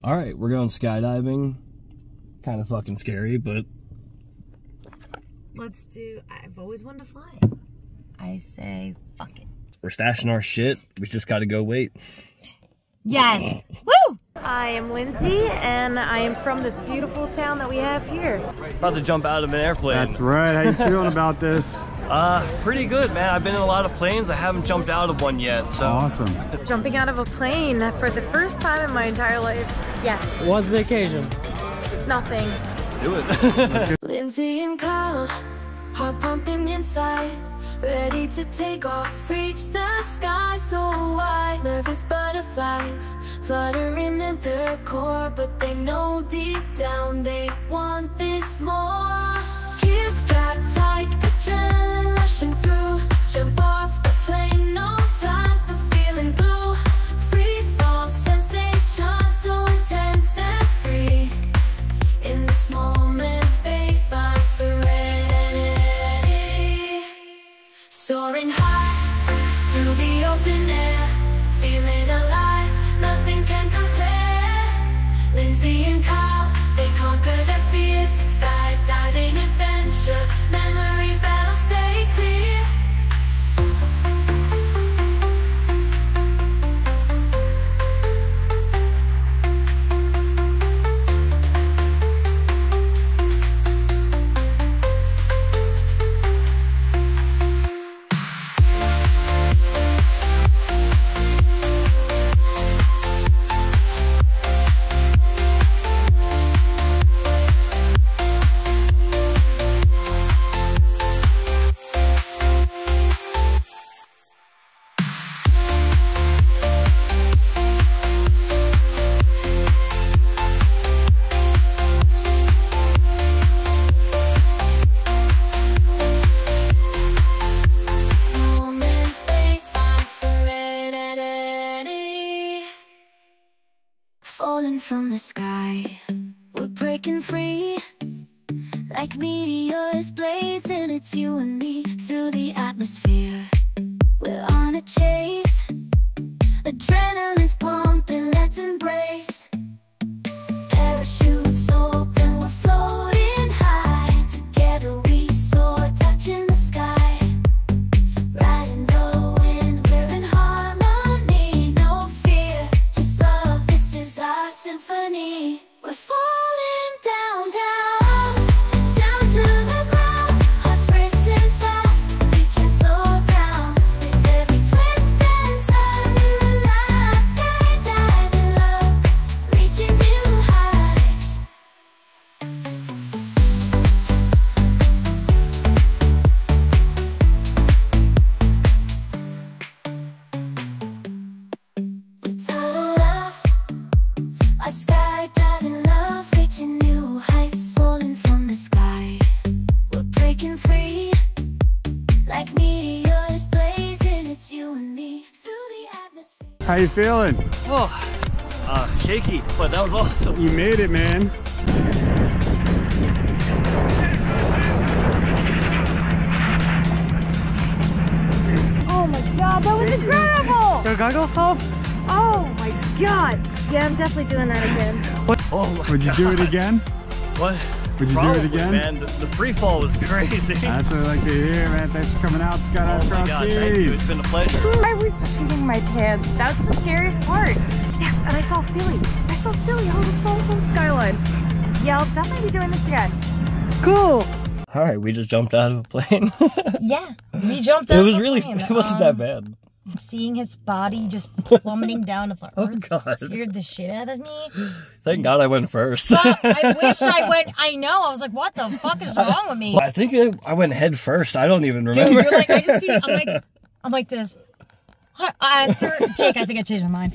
Alright, we're going skydiving. Kind of fucking scary, but... Let's do... I've always wanted to fly. I say, fuck it. We're stashing our shit. We just gotta go wait. Yes! Woo! I am Lindsay, and I am from this beautiful town that we have here. About to jump out of an airplane. That's right. How you feeling about this? Pretty good, man. I've been in a lot of planes. I haven't jumped out of one yet, so... Awesome. Jumping out of a plane for the first time in my entire life. Yes. What's the occasion? Nothing. Do it. Lindsay and Kyle, heart pumping inside, ready to take off, reach the sky so wide. Nervous butterflies fluttering in their core, but they know deep down they want this more. Gears strapped tight, adrenaline rushing through. Jump off the plane, no time for feeling blue. Free fall sensation, so intense and free. In this moment they find serenity. Soaring high through the open air, feeling alive, nothing can compare. Lindsay and Kyle, they conquer their fears. Skydiving adventure, memories that'll stay clear. Falling from the sky, we're breaking free. Like meteors blazing, it's you and me through the atmosphere. We're on a chase, adrenaline's pumping, let's embrace. Parachutes open, we're floating high. Together we soar, touching the sky. Riding the wind, we're in harmony. No fear, just love, this is our symphony. We're falling down, down, down to the ground. Hearts racing fast, we can't slow down. With every twist and turn, we relax. Skydiving love, reaching new heights. Without a love, our skydiving love, reaching new heights. Falling from the sky, we're breaking free. Like meteors blazing, it's you and me through the atmosphere. How you feeling? Oh, shaky, but that was awesome. You made it, man. Oh my god, that was incredible! Go goggles off? Oh my god! Yeah, I'm definitely doing that again. Oh my Would you do it again? What? Would you Probably, do it again? Man, the free fall was crazy. That's what I like to hear, man. Thanks for coming out, Skydive Oh my Cross god, thank you. It's been a pleasure. I was shooting my pants. That's the scariest part. Yes, and I saw Philly. I saw Philly. Oh, the Solomon skyline. Yeah, I'll definitely be doing this again. Cool. Alright, we just jumped out of a plane. Yeah, we jumped out It was of the really, plane. it wasn't that bad. Seeing his body just plummeting down to the Oh earth god. scared the shit out of me. Thank god I went first. But I wish I went. I know. I was like, what the fuck is wrong with me? I think I went head first. I don't even remember. Dude, you're like, I just see, I'm like this. Sir, Jake, I think I changed my mind.